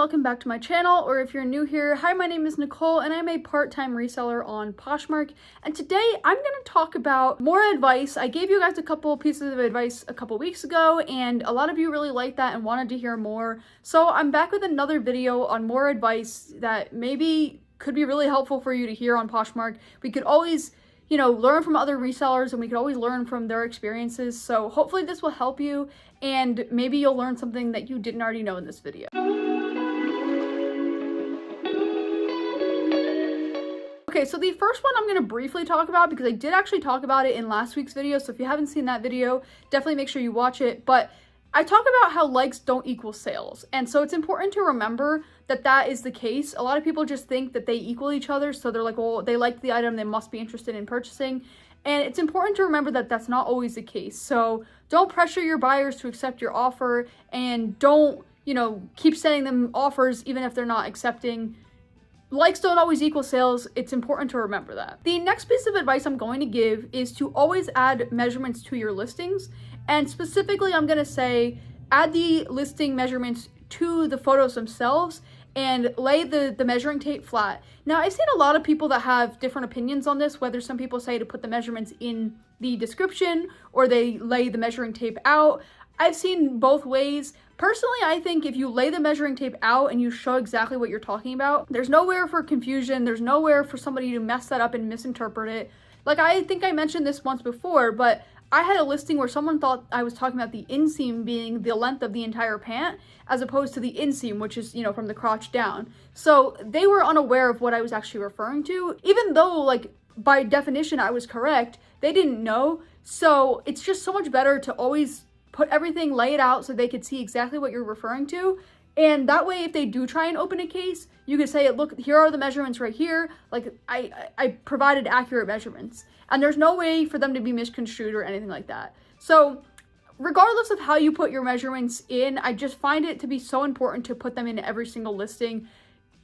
welcome back to my channel, or if you're new here, hi, my name is Nicole and I'm a part-time reseller on Poshmark, and today I'm going to talk about more advice. I gave you guys a couple pieces of advice a couple weeks ago and a lot of you really liked that and wanted to hear more, so I'm back with another video on more advice that maybe could be really helpful for you to hear on Poshmark. We could always learn from other resellers and we could always learn from their experiences. So hopefully this will help you and maybe you'll learn something that you didn't already know in this video. Okay, so the first one I'm going to briefly talk about because I did actually talk about it in last week's video. So if you haven't seen that video, definitely make sure you watch it. But I talk about how likes don't equal sales. And so it's important to remember that that is the case. A lot of people just think that they equal each other. So they're like, well, they liked the item, they must be interested in purchasing. And it's important to remember that that's not always the case. So don't pressure your buyers to accept your offer and don't, keep sending them offers even if they're not accepting. Likes don't always equal sales. It's important to remember that. The next piece of advice I'm going to give is to always add measurements to your listings. And specifically, I'm going to say add the listing measurements to the photos themselves and lay the measuring tape flat. Now, I've seen a lot of people that have different opinions on this, whether some people say to put the measurements in the description or they lay the measuring tape out. I've seen both ways. Personally, I think if you lay the measuring tape out and you show exactly what you're talking about, there's nowhere for confusion. There's nowhere for somebody to mess that up and misinterpret it. Like, I think I mentioned this once before, but I had a listing where someone thought I was talking about the inseam being the length of the entire pant as opposed to the inseam, which is, from the crotch down. So they were unaware of what I was actually referring to. Even though, like, by definition I was correct, they didn't know. So it's just so much better to always put everything, lay it out so they could see exactly what you're referring to. And that way, if they do try and open a case, you could say, look, here are the measurements right here. Like, I provided accurate measurements. And there's no way for them to be misconstrued or anything like that. So regardless of how you put your measurements in, I just find it to be so important to put them in every single listing.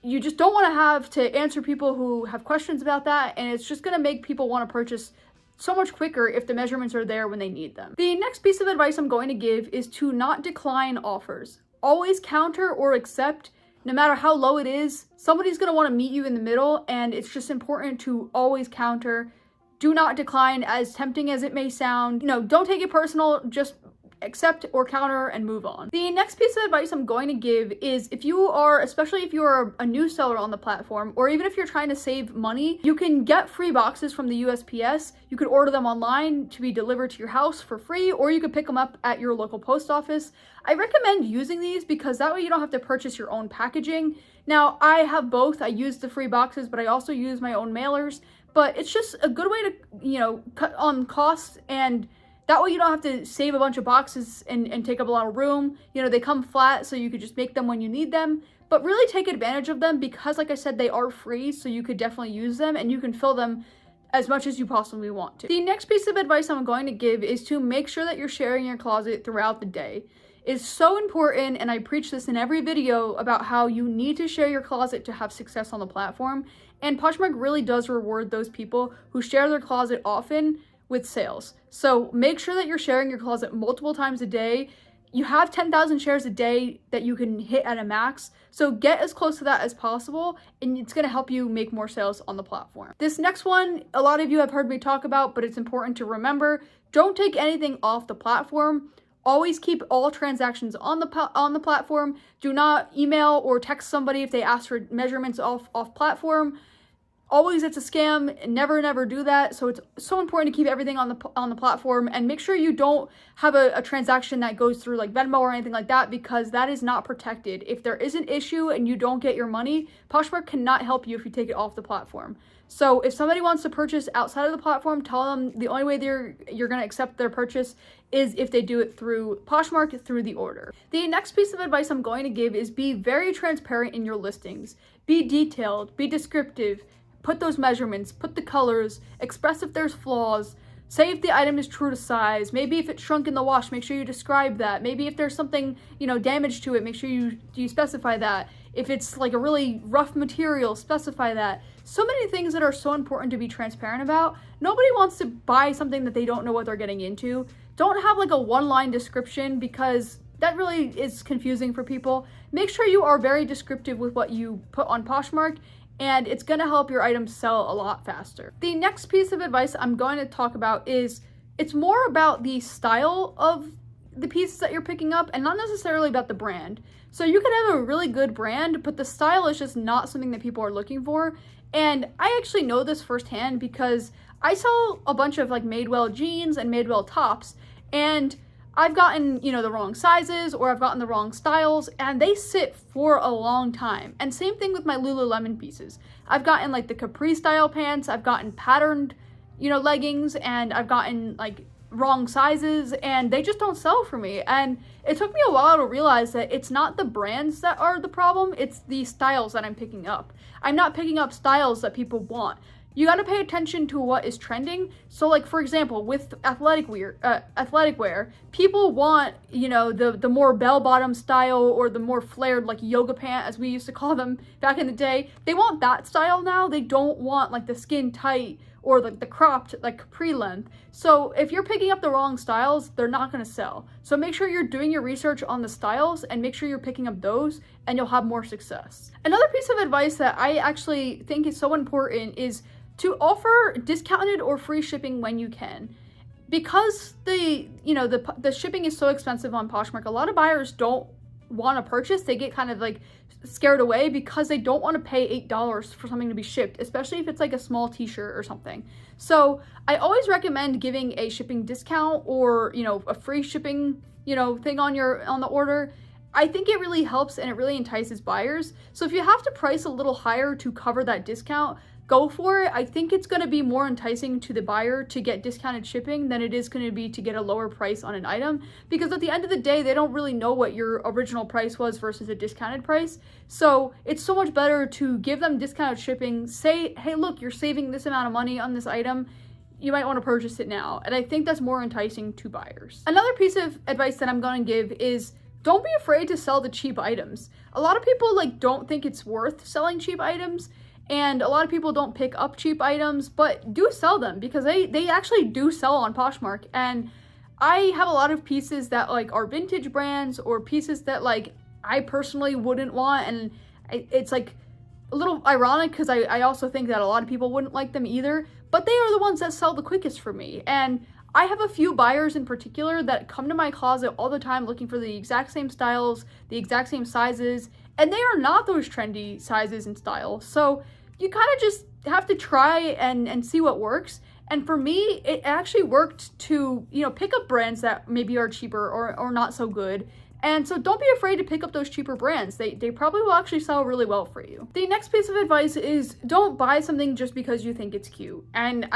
You just don't want to have to answer people who have questions about that. And it's just going to make people want to purchase so much quicker if the measurements are there when they need them. The next piece of advice I'm going to give is to not decline offers. Always counter or accept, no matter how low it is. Somebody's going to want to meet you in the middle, and it's just important to always counter. Do not decline, as tempting as it may sound. Don't take it personal, just accept or counter and move on. The next piece of advice I'm going to give is especially if you are a new seller on the platform, or even if you're trying to save money, you can get free boxes from the USPS. You could order them online to be delivered to your house for free, or you could pick them up at your local post office. I recommend using these because that way you don't have to purchase your own packaging. Now, I have both. I use the free boxes, but I also use my own mailers. But it's just a good way to, cut on costs, and that way you don't have to save a bunch of boxes and take up a lot of room. They come flat, so you could just make them when you need them. But really take advantage of them because, like I said, they are free, so you could definitely use them, and you can fill them as much as you possibly want to. The next piece of advice I'm going to give is to make sure that you're sharing your closet throughout the day. It's so important, and I preach this in every video about how you need to share your closet to have success on the platform. And Poshmark really does reward those people who share their closet often with sales. So make sure that you're sharing your closet multiple times a day. You have 10,000 shares a day that you can hit at a max. So get as close to that as possible, and it's going to help you make more sales on the platform. This next one, a lot of you have heard me talk about, but it's important to remember. Don't take anything off the platform. Always keep all transactions on the platform. Do not email or text somebody if they ask for measurements off platform. Always, it's a scam. Never do that. So it's so important to keep everything on the platform, and make sure you don't have a transaction that goes through like Venmo or anything like that, because that is not protected. If there is an issue and you don't get your money, Poshmark cannot help you if you take it off the platform. So if somebody wants to purchase outside of the platform, tell them the only way you're going to accept their purchase is if they do it through Poshmark, through the order. The next piece of advice I'm going to give is be very transparent in your listings. Be detailed, be descriptive, put those measurements, put the colors, express if there's flaws, say if the item is true to size, maybe if it shrunk in the wash, make sure you describe that. Maybe if there's something, damage to it, make sure you specify that. If it's like a really rough material, specify that. So many things that are so important to be transparent about. Nobody wants to buy something that they don't know what they're getting into. Don't have like a one-line description, because that really is confusing for people. Make sure you are very descriptive with what you put on Poshmark, and it's going to help your items sell a lot faster. The next piece of advice I'm going to talk about is it's more about the style of the pieces that you're picking up and not necessarily about the brand. So you could have a really good brand, but the style is just not something that people are looking for. And I actually know this firsthand because I sell a bunch of like Madewell jeans and Madewell tops, and I've gotten, you know, the wrong sizes or I've gotten the wrong styles, and they sit for a long time. And same thing with my Lululemon pieces. I've gotten like the capri style pants, I've gotten patterned, you know, leggings, and I've gotten like wrong sizes, and they just don't sell for me. And it took me a while to realize that it's not the brands that are the problem, it's the styles that I'm picking up. I'm not picking up styles that people want. You got to pay attention to what is trending. So like, for example, with athletic wear, people want, you know, the more bell-bottom style or the more flared like yoga pant, as we used to call them back in the day. They want that style now. They don't want like the skin tight or like the cropped like capri length. So if you're picking up the wrong styles, they're not going to sell. So make sure you're doing your research on the styles and make sure you're picking up those, and you'll have more success. Another piece of advice that I actually think is so important is to offer discounted or free shipping when you can. Because the shipping is so expensive on Poshmark, a lot of buyers don't want to purchase. They get kind of like scared away because they don't want to pay $8 for something to be shipped, especially if it's like a small t-shirt or something. So I always recommend giving a shipping discount or, you know, a free shipping, you know, thing on the order. I think it really helps and it really entices buyers. So if you have to price a little higher to cover that discount, go for it. I think it's going to be more enticing to the buyer to get discounted shipping than it is going to be to get a lower price on an item, because at the end of the day, they don't really know what your original price was versus a discounted price. So it's so much better to give them discounted shipping, say, hey, look, you're saving this amount of money on this item. You might want to purchase it now. And I think that's more enticing to buyers. Another piece of advice that I'm going to give is don't be afraid to sell the cheap items. A lot of people like don't think it's worth selling cheap items. And a lot of people don't pick up cheap items, but do sell them because they actually do sell on Poshmark. And I have a lot of pieces that like are vintage brands or pieces that like I personally wouldn't want. And it's like a little ironic because I also think that a lot of people wouldn't like them either, but they are the ones that sell the quickest for me. And I have a few buyers in particular that come to my closet all the time looking for the exact same styles, the exact same sizes, and they are not those trendy sizes and styles. So you kind of just have to try and see what works. And for me, it actually worked to, you know, pick up brands that maybe are cheaper or not so good. And so don't be afraid to pick up those cheaper brands. They probably will actually sell really well for you. The next piece of advice is don't buy something just because you think it's cute. And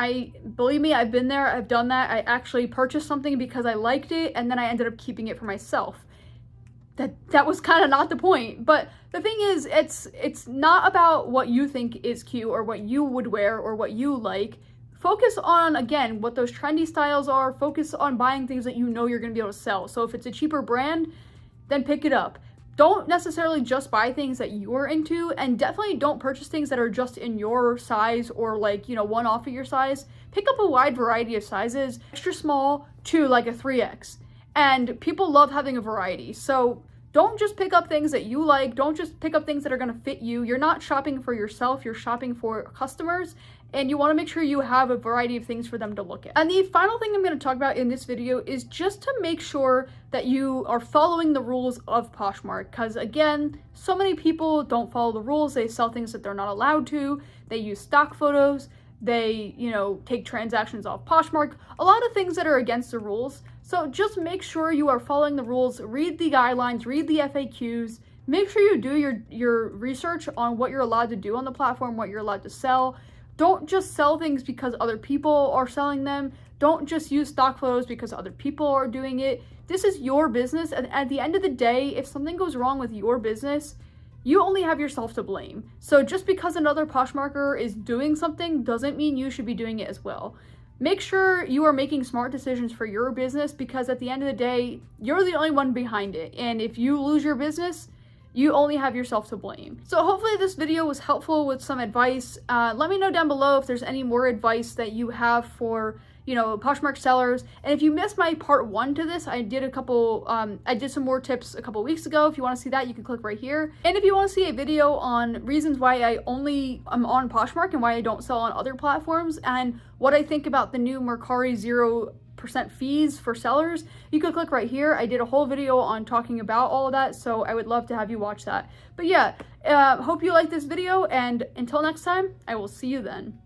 believe me, I've been there, I've done that. I actually purchased something because I liked it, and then I ended up keeping it for myself. That was kind of not the point. But the thing is, it's not about what you think is cute or what you would wear or what you like. Focus on, again, what those trendy styles are. Focus on buying things that you know you're going to be able to sell. So if it's a cheaper brand, then pick it up. Don't necessarily just buy things that you're into, and definitely don't purchase things that are just in your size or like, you know, one off of your size. Pick up a wide variety of sizes, extra small to like a 3X. And people love having a variety. So don't just pick up things that you like. Don't just pick up things that are going to fit you. You're not shopping for yourself. You're shopping for customers. And you want to make sure you have a variety of things for them to look at. And the final thing I'm going to talk about in this video is just to make sure that you are following the rules of Poshmark. Because again, so many people don't follow the rules. They sell things that they're not allowed to. They use stock photos. They, you know, take transactions off Poshmark. A lot of things that are against the rules. So just make sure you are following the rules. Read the guidelines, read the FAQs. Make sure you do your research on what you're allowed to do on the platform, what you're allowed to sell. Don't just sell things because other people are selling them. Don't just use stock photos because other people are doing it. This is your business, and at the end of the day, if something goes wrong with your business, you only have yourself to blame. So just because another Poshmarker is doing something doesn't mean you should be doing it as well. Make sure you are making smart decisions for your business, because at the end of the day, you're the only one behind it. And if you lose your business, you only have yourself to blame. So hopefully this video was helpful with some advice. Let me know down below if there's any more advice that you have for, you know, Poshmark sellers. And if you missed my part 1 to this, I did some more tips a couple weeks ago. If you want to see that, you can click right here. And if you want to see a video on reasons why I'm on Poshmark and why I don't sell on other platforms, and what I think about the new Mercari 0% fees for sellers, you could click right here. I did a whole video on talking about all of that, so I would love to have you watch that. But yeah, hope you like this video, and until next time, I will see you then.